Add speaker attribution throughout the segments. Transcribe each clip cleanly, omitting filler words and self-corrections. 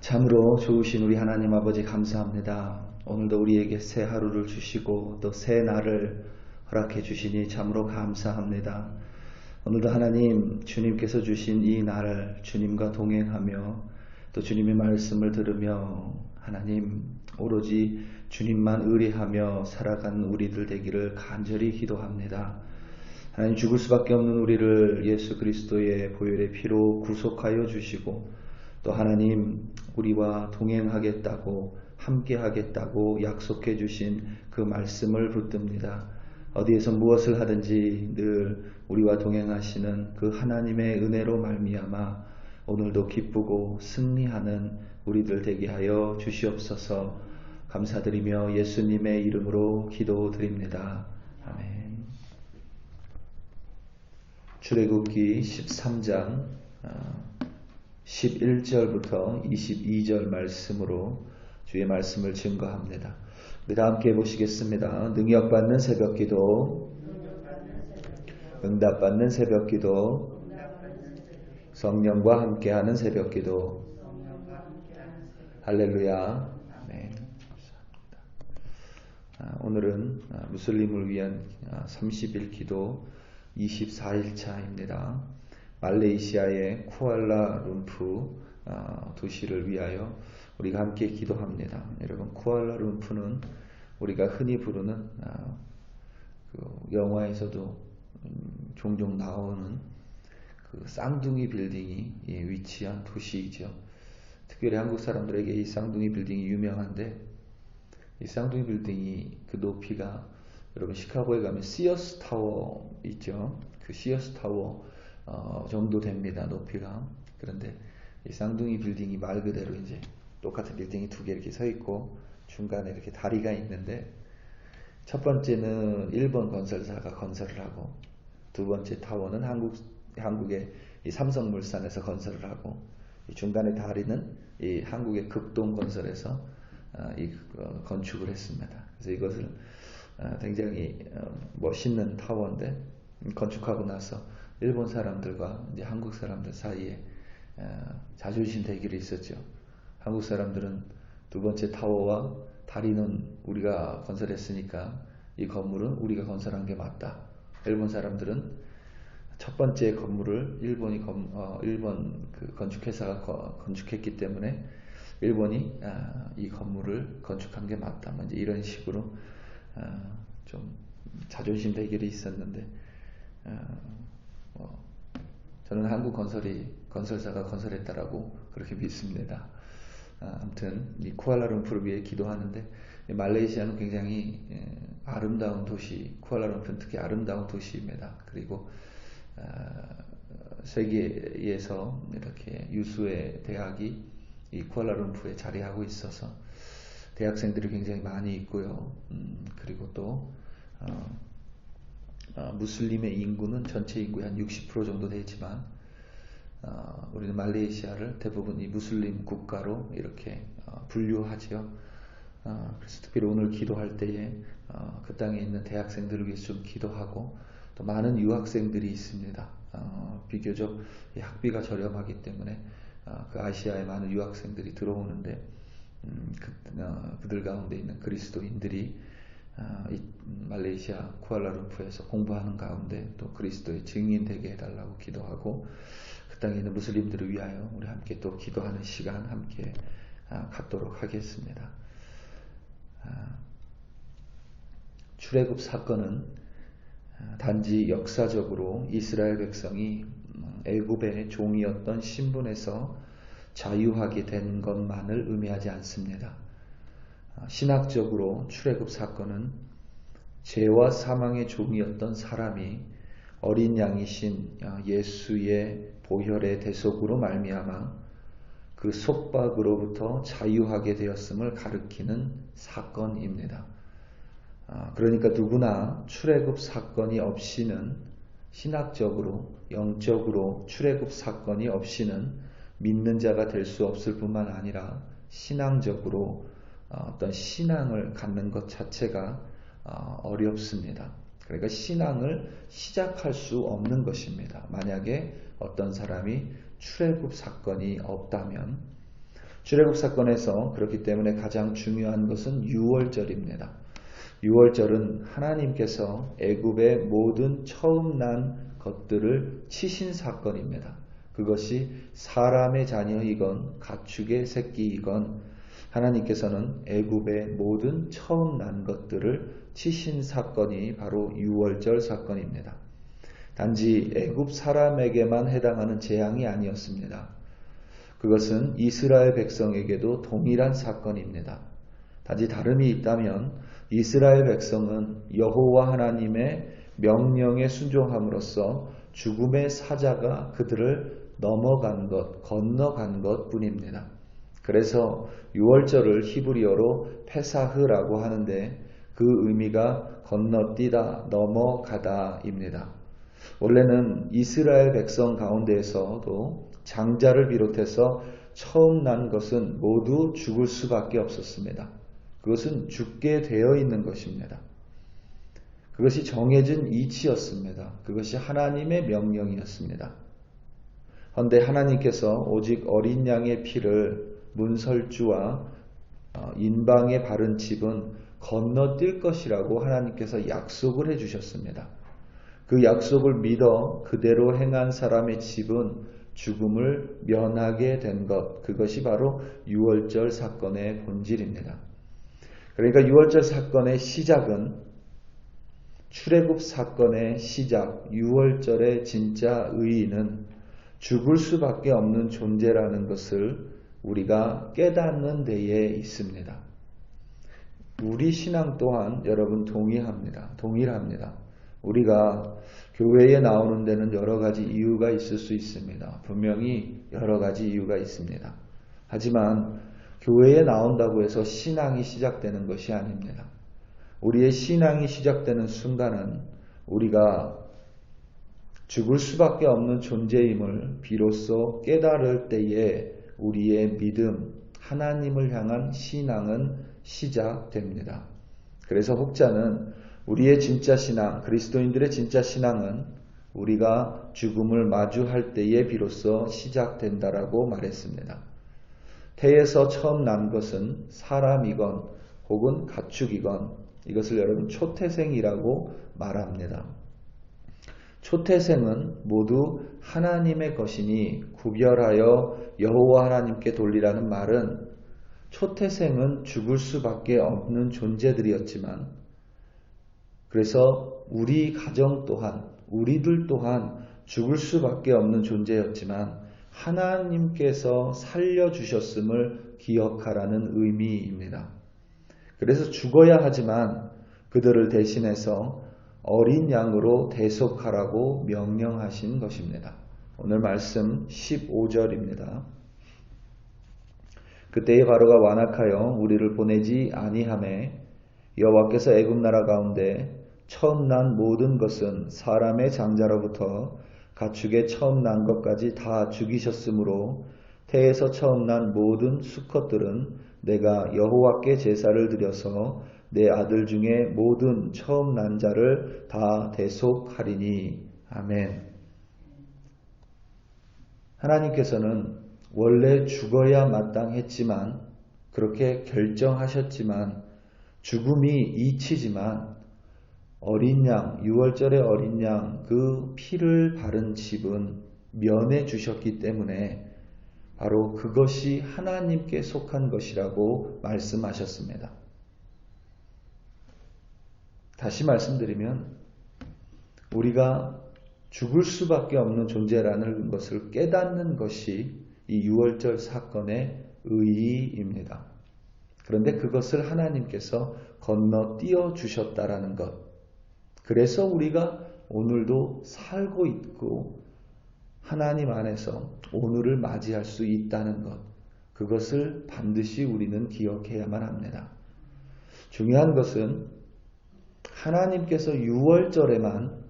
Speaker 1: 참으로 좋으신 우리 하나님 아버지 감사합니다. 오늘도 우리에게 새 하루를 주시고 또 새 날을 허락해 주시니 참으로 감사합니다. 오늘도 하나님 주님께서 주신 이 날을 주님과 동행하며 또 주님의 말씀을 들으며 하나님 오로지 주님만 의뢰하며 살아가는 우리들 되기를 간절히 기도합니다. 하나님 죽을 수밖에 없는 우리를 예수 그리스도의 보혈의 피로 구속하여 주시고 또 하나님 우리와 동행하겠다고 함께하겠다고 약속해 주신 그 말씀을 붙듭니다. 어디에서 무엇을 하든지 늘 우리와 동행하시는 그 하나님의 은혜로 말미암아 오늘도 기쁘고 승리하는 우리들 되게 하여 주시옵소서. 감사드리며 예수님의 이름으로 기도드립니다. 아멘. 출애굽기 13장 11절부터 22절 말씀으로 주의 말씀을 증거합니다. 우리 다 함께 보시겠습니다. 능력받는 새벽기도, 응답받는 새벽기도, 성령과 함께하는 새벽기도. 할렐루야. 네. 오늘은 무슬림을 위한 30일 기도 24일 차입니다. 말레이시아의 쿠알라룸푸 도시를 위하여 우리가 함께 기도합니다. 여러분, 쿠알라룸푸는 우리가 흔히 부르는 그 영화에서도 종종 나오는 그 쌍둥이 빌딩이 위치한 도시이죠. 특별히 한국 사람들에게 이 쌍둥이 빌딩이 유명한데, 이 쌍둥이 빌딩이 그 높이가 여러분 시카고에 가면 시어스 타워 있죠. 그 시어스 타워 정도 됩니다. 높이가. 그런데 이 쌍둥이 빌딩이 말 그대로 이제 똑같은 빌딩이 두 개 이렇게 서 있고 중간에 이렇게 다리가 있는데, 첫 번째는 일본 건설사가 건설을 하고, 두 번째 타워는 한국의 이 삼성물산에서 건설을 하고, 이 중간의 다리는 이 한국의 극동건설에서 건축을 했습니다. 그래서 이것을 굉장히 멋있는 타워인데, 건축하고 나서 일본 사람들과 이제 한국 사람들 사이에 자존심 대결이 있었죠. 한국 사람들은 두 번째 타워와 다리는 우리가 건설했으니까 이 건물은 우리가 건설한 게 맞다. 일본 사람들은 첫 번째 건물을 일본 그 건축회사가 건축했기 때문에 일본이 이 건물을 건축한 게 맞다. 이제 이런 식으로 좀 자존심 대결이 있었는데, 저는 한국 건설사가 건설했다라고 그렇게 믿습니다. 아무튼 이 쿠알라룸푸르를 위해 기도하는데, 말레이시아는 굉장히 아름다운 도시, 쿠알라룸푸르는 특히 아름다운 도시입니다. 그리고 세계에서 이렇게 유수의 대학이 이 쿠알라룸푸르에 자리하고 있어서 대학생들이 굉장히 많이 있고요. 그리고 또 무슬림의 인구는 전체 인구의 한 60% 정도 되지만 우리는 말레이시아를 대부분 이 무슬림 국가로 이렇게 분류하죠. 그래서 특별히 오늘 기도할 때에 그 땅에 있는 대학생들을 위해서 좀 기도하고, 또 많은 유학생들이 있습니다. 비교적 학비가 저렴하기 때문에 그 아시아에 많은 유학생들이 들어오는데, 그들 가운데 있는 그리스도인들이 이 말레이시아 쿠알라룸푸르에서 공부하는 가운데 또 그리스도의 증인 되게 해달라고 기도하고, 그 땅에 있는 무슬림들을 위하여 우리 함께 또 기도하는 시간 함께 갖도록 하겠습니다. 출애굽 사건은 단지 역사적으로 이스라엘 백성이 애굽의 종이었던 신분에서 자유하게 된 것만을 의미하지 않습니다. 신학적으로 출애굽 사건은 죄와 사망의 종이었던 사람이 어린 양이신 예수의 보혈의 대속으로 말미암아 그 속박으로부터 자유하게 되었음을 가리키는 사건입니다. 그러니까 누구나 출애굽 사건이 없이는, 신학적으로 영적으로 출애굽 사건이 없이는 믿는 자가 될 수 없을 뿐만 아니라 신앙적으로 어떤 신앙을 갖는 것 자체가 어렵습니다. 그러니까 신앙을 시작할 수 없는 것입니다. 만약에 어떤 사람이 출애굽 사건이 없다면, 출애굽 사건에서 그렇기 때문에 가장 중요한 것은 유월절입니다. 유월절은 하나님께서 애굽의 모든 처음 난 것들을 치신 사건입니다. 그것이 사람의 자녀이건 가축의 새끼이건 하나님께서는 애굽의 모든 처음 난 것들을 치신 사건이 바로 유월절 사건입니다. 단지 애굽 사람에게만 해당하는 재앙이 아니었습니다. 그것은 이스라엘 백성에게도 동일한 사건입니다. 단지 다름이 있다면 이스라엘 백성은 여호와 하나님의 명령에 순종함으로써 죽음의 사자가 그들을 건너간 것 뿐입니다. 그래서 유월절을 히브리어로 페사흐라고 하는데 그 의미가 건너뛰다, 넘어가다입니다. 원래는 이스라엘 백성 가운데에서도 장자를 비롯해서 처음 난 것은 모두 죽을 수밖에 없었습니다. 그것은 죽게 되어 있는 것입니다. 그것이 정해진 이치였습니다. 그것이 하나님의 명령이었습니다. 그런데 하나님께서 오직 어린 양의 피를 문설주와 인방에 바른 집은 건너뛸 것이라고 하나님께서 약속을 해주셨습니다. 그 약속을 믿어 그대로 행한 사람의 집은 죽음을 면하게 된 것, 그것이 바로 유월절 사건의 본질입니다. 그러니까 유월절 사건의 시작은 출애굽 사건의 시작, 유월절의 진짜 의의는 죽을 수밖에 없는 존재라는 것을 우리가 깨닫는 데에 있습니다. 우리 신앙 또한 여러분 동일합니다. 우리가 교회에 나오는 데는 여러 가지 이유가 있을 수 있습니다. 분명히 여러 가지 이유가 있습니다. 하지만 교회에 나온다고 해서 신앙이 시작되는 것이 아닙니다. 우리의 신앙이 시작되는 순간은 우리가 죽을 수밖에 없는 존재임을 비로소 깨달을 때에 우리의 믿음, 하나님을 향한 신앙은 시작됩니다. 그래서 혹자는 우리의 진짜 신앙, 그리스도인들의 진짜 신앙은 우리가 죽음을 마주할 때에 비로소 시작된다라고 말했습니다. 태에서 처음 난 것은 사람이건 혹은 가축이건 이것을 여러분 초태생이라고 말합니다. 초태생은 모두 하나님의 것이니 구별하여 여호와 하나님께 돌리라는 말은 초태생은 죽을 수밖에 없는 존재들이었지만 그래서 우리 가정 또한 우리들 또한 죽을 수밖에 없는 존재였지만 하나님께서 살려주셨음을 기억하라는 의미입니다. 그래서 죽어야 하지만 그들을 대신해서 어린 양으로 대속하라고 명령하신 것입니다. 오늘 말씀 15절입니다. 그때의 바로가 완악하여 우리를 보내지 아니하매 여호와께서 애굽 나라 가운데 처음 난 모든 것은 사람의 장자로부터 가축의 처음 난 것까지 다 죽이셨으므로 태에서 처음 난 모든 수컷들은 내가 여호와께 제사를 드려서 내 아들 중에 모든 처음 난 자를 다 대속하리니. 아멘. 하나님께서는 원래 죽어야 마땅했지만 그렇게 결정하셨지만 죽음이 이치지만 어린 양, 유월절의 어린 양 그 피를 바른 집은 면해 주셨기 때문에 바로 그것이 하나님께 속한 것이라고 말씀하셨습니다. 다시 말씀드리면 우리가 죽을 수밖에 없는 존재라는 것을 깨닫는 것이 이 유월절 사건의 의의입니다. 그런데 그것을 하나님께서 건너뛰어 주셨다라는 것. 그래서 우리가 오늘도 살고 있고 하나님 안에서 오늘을 맞이할 수 있다는 것. 그것을 반드시 우리는 기억해야만 합니다. 중요한 것은 하나님께서 유월절에만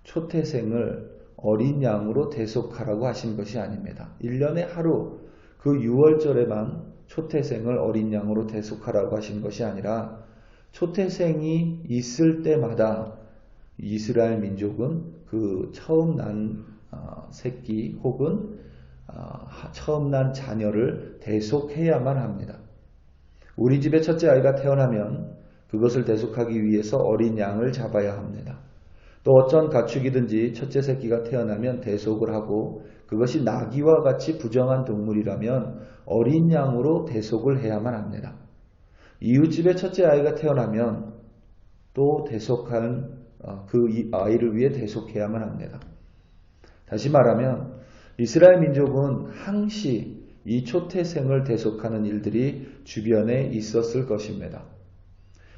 Speaker 1: 초태생을 어린 양으로 대속하라고 하신 것이 아닙니다. 1년에 하루 그 유월절에만 초태생을 어린 양으로 대속하라고 하신 것이 아니라 초태생이 있을 때마다 이스라엘 민족은 그 처음 난 새끼 혹은 처음 난 자녀를 대속해야만 합니다. 우리 집에 첫째 아이가 태어나면 그것을 대속하기 위해서 어린 양을 잡아야 합니다. 또 어떤 가축이든지 첫째 새끼가 태어나면 대속을 하고 그것이 나귀와 같이 부정한 동물이라면 어린 양으로 대속을 해야만 합니다. 이웃집에 첫째 아이가 태어나면 또 대속한 그 아이를 위해 대속해야만 합니다. 다시 말하면 이스라엘 민족은 항시 이 초태생을 대속하는 일들이 주변에 있었을 것입니다.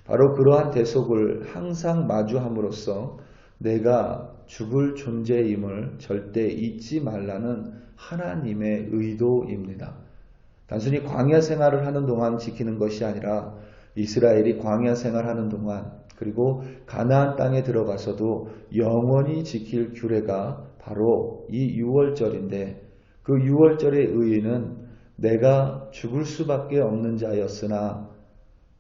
Speaker 1: 바로 그러한 대속을 항상 마주함으로써 내가 죽을 존재임을 절대 잊지 말라는 하나님의 의도입니다. 단순히 광야 생활을 하는 동안 지키는 것이 아니라 이스라엘이 광야 생활하는 동안 그리고 가나안 땅에 들어가서도 영원히 지킬 규례가 바로 이 유월절인데 그 유월절의 의의는 내가 죽을 수밖에 없는 자였으나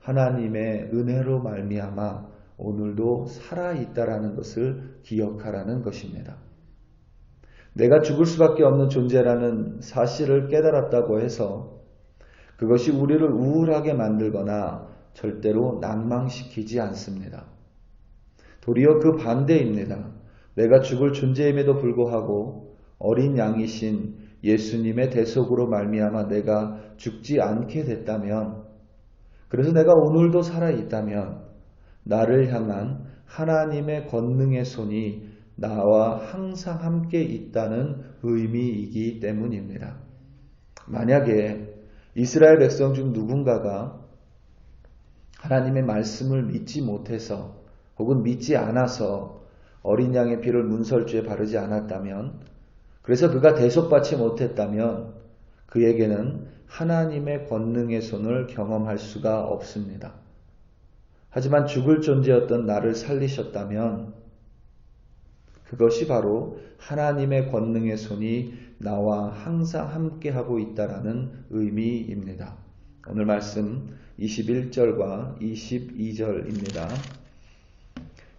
Speaker 1: 하나님의 은혜로 말미암아 오늘도 살아있다라는 것을 기억하라는 것입니다. 내가 죽을 수밖에 없는 존재라는 사실을 깨달았다고 해서 그것이 우리를 우울하게 만들거나 절대로 낭망시키지 않습니다. 도리어 그 반대입니다. 내가 죽을 존재임에도 불구하고 어린 양이신 예수님의 대속으로 말미암아 내가 죽지 않게 됐다면, 그래서 내가 오늘도 살아있다면 나를 향한 하나님의 권능의 손이 나와 항상 함께 있다는 의미이기 때문입니다. 만약에 이스라엘 백성 중 누군가가 하나님의 말씀을 믿지 못해서 혹은 믿지 않아서 어린 양의 피를 문설주에 바르지 않았다면, 그래서 그가 대속받지 못했다면 그에게는 하나님의 권능의 손을 경험할 수가 없습니다. 하지만 죽을 존재였던 나를 살리셨다면 그것이 바로 하나님의 권능의 손이 나와 항상 함께하고 있다라는 의미입니다. 오늘 말씀 21절과 22절입니다.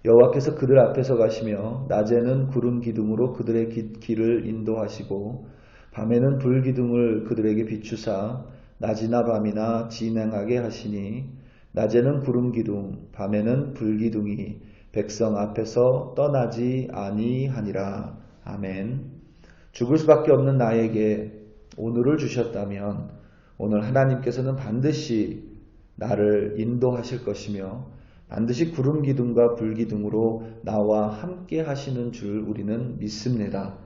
Speaker 1: 여호와께서 그들 앞에서 가시며 낮에는 구름 기둥으로 그들의 길을 인도하시고 밤에는 불 기둥을 그들에게 비추사 낮이나 밤이나 진행하게 하시니 낮에는 구름 기둥 밤에는 불 기둥이 백성 앞에서 떠나지 아니하니라. 아멘. 죽을 수밖에 없는 나에게 오늘을 주셨다면 오늘 하나님께서는 반드시 나를 인도하실 것이며 반드시 구름 기둥과 불 기둥으로 나와 함께 하시는 줄 우리는 믿습니다.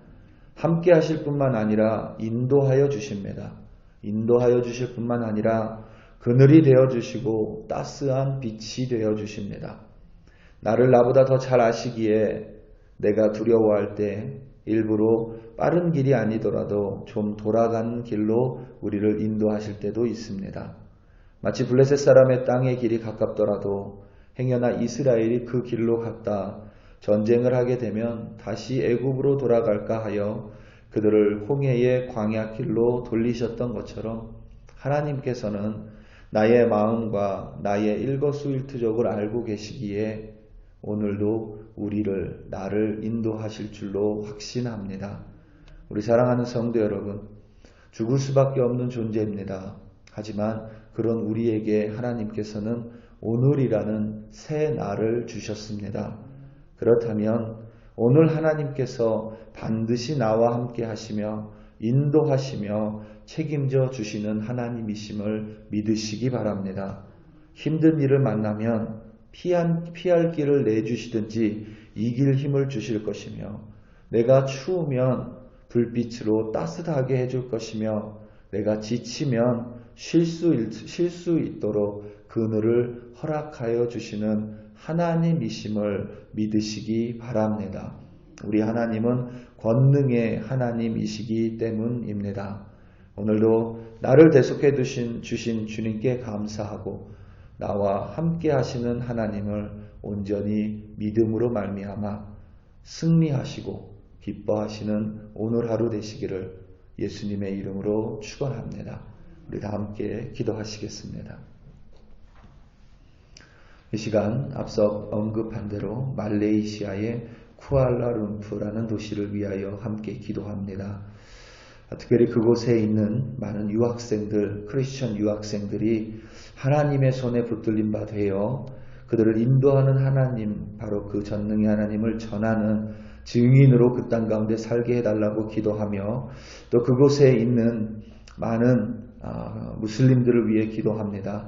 Speaker 1: 함께 하실 뿐만 아니라 인도하여 주십니다. 인도하여 주실 뿐만 아니라 그늘이 되어 주시고 따스한 빛이 되어 주십니다. 나를 나보다 더 잘 아시기에 내가 두려워할 때 일부러 빠른 길이 아니더라도 좀 돌아간 길로 우리를 인도하실 때도 있습니다. 마치 블레셋 사람의 땅의 길이 가깝더라도 행여나 이스라엘이 그 길로 갔다 전쟁을 하게 되면 다시 애굽으로 돌아갈까 하여 그들을 홍해의 광야 길로 돌리셨던 것처럼 하나님께서는 나의 마음과 나의 일거수일투족을 알고 계시기에 오늘도 나를 인도하실 줄로 확신합니다. 우리 사랑하는 성도 여러분, 죽을 수밖에 없는 존재입니다. 하지만 그런 우리에게 하나님께서는 오늘이라는 새 날을 주셨습니다. 그렇다면 오늘 하나님께서 반드시 나와 함께 하시며 인도하시며 책임져 주시는 하나님이심을 믿으시기 바랍니다. 힘든 일을 만나면 피할 길을 내주시든지 이길 힘을 주실 것이며 내가 추우면 불빛으로 따뜻하게 해줄 것이며 내가 지치면 쉴 수 있도록 그늘을 허락하여 주시는 하나님이심을 믿으시기 바랍니다. 우리 하나님은 권능의 하나님이시기 때문입니다. 오늘도 나를 대속해 주신 주님께 감사하고 나와 함께 하시는 하나님을 온전히 믿음으로 말미암아 승리하시고 기뻐하시는 오늘 하루 되시기를 예수님의 이름으로 축원합니다. 우리 다 함께 기도하시겠습니다. 이 시간 앞서 언급한 대로 말레이시아의 쿠알라룸푸라는 도시를 위하여 함께 기도합니다. 특별히 그곳에 있는 많은 유학생들, 크리스천 유학생들이 하나님의 손에 붙들림 바 되어 그들을 인도하는 하나님, 바로 그 전능의 하나님을 전하는 증인으로 그 땅 가운데 살게 해달라고 기도하며 또 그곳에 있는 많은 무슬림들을 위해 기도합니다.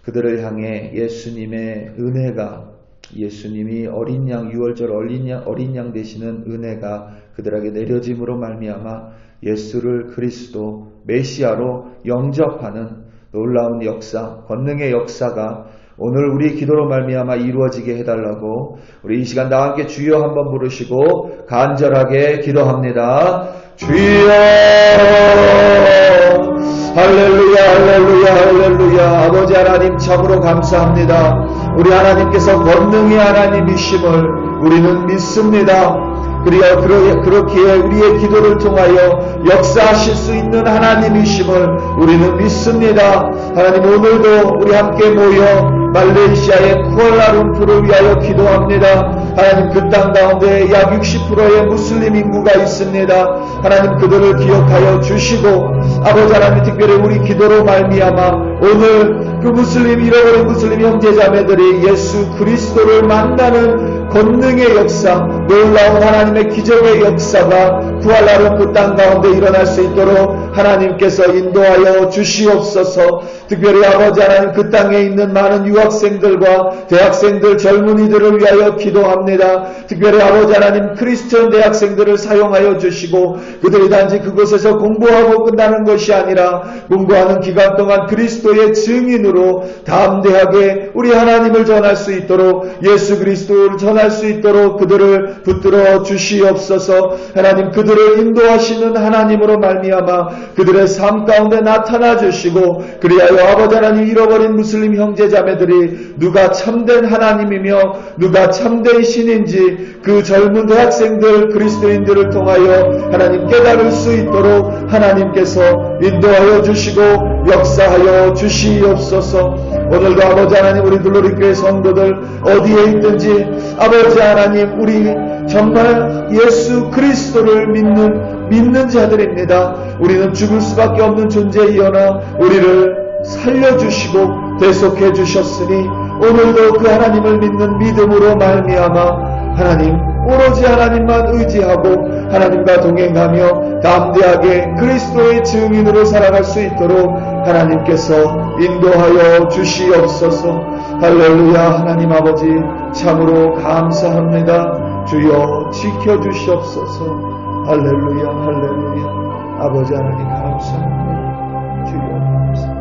Speaker 1: 그들을 향해 예수님의 은혜가, 예수님이 어린 양, 유월절 어린 양 되시는 은혜가 그들에게 내려짐으로 말미암아 예수를 그리스도 메시아로 영접하는 놀라운 역사, 권능의 역사가 오늘 우리 기도로 말미암아 이루어지게 해달라고 우리 이 시간 나와 함께 주여 한번 부르시고 간절하게 기도합니다. 주여, 할렐루야, 할렐루야, 할렐루야. 아버지 하나님 참으로 감사합니다. 우리 하나님께서 권능의 하나님이심을 우리는 믿습니다. 그렇기에 우리의 기도를 통하여 역사하실 수 있는 하나님이심을 우리는 믿습니다. 하나님, 오늘도 우리 함께 모여 말레이시아의 쿠알라룸푸르를 위하여 기도합니다. 하나님, 그 땅 가운데 약 60%의 무슬림 인구가 있습니다. 하나님, 그들을 기억하여 주시고 아버지 하나님, 특별히 우리 기도로 말미암아 오늘 그 잃어버린 무슬림 형제자매들이 예수 그리스도를 만나는 권능의 역사, 놀라운 하나님의 기적의 역사가 쿠알라룸푸르 땅 가운데 일어날 수 있도록 하나님께서 인도하여 주시옵소서. 특별히 아버지 하나님, 그 땅에 있는 많은 유학생들과 대학생들, 젊은이들을 위하여 기도합니다. 특별히 아버지 하나님, 크리스천 대학생들을 사용하여 주시고 그들이 단지 그곳에서 공부하고 끝나는 것이 아니라 공부하는 기간 동안 그리스도의 증인으로 담대하게 우리 하나님을 전할 수 있도록, 예수 그리스도를 전할 수 있도록 그들을 붙들어 주시옵소서. 하나님, 그들을 인도하시는 하나님으로 말미암아 그들의 삶 가운데 나타나 주시고, 그리하여 아버지 하나님, 잃어버린 무슬림 형제자매들이 누가 참된 하나님이며 누가 참된 신인지 그 젊은 대학생들, 그리스도인들을 통하여 하나님 깨달을 수 있도록 하나님께서 인도하여 주시고 역사하여 주시옵소서. 오늘도 아버지 하나님, 우리 글로리교회 성도들 어디에 있든지 아버지 하나님, 우리 정말 예수 그리스도를 믿는 자들입니다. 우리는 죽을 수밖에 없는 존재이오나 우리를 살려주시고 대속해 주셨으니 오늘도 그 하나님을 믿는 믿음으로 말미암아 하나님, 오로지 하나님만 의지하고 하나님과 동행하며 담대하게 그리스도의 증인으로 살아갈 수 있도록 하나님께서 인도하여 주시옵소서. 할렐루야. 하나님 아버지 참으로 감사합니다. 주여 지켜주시옵소서. 할렐루야, 할렐루야. 아버지 하나님 감사합니다. 주여 감사합니다.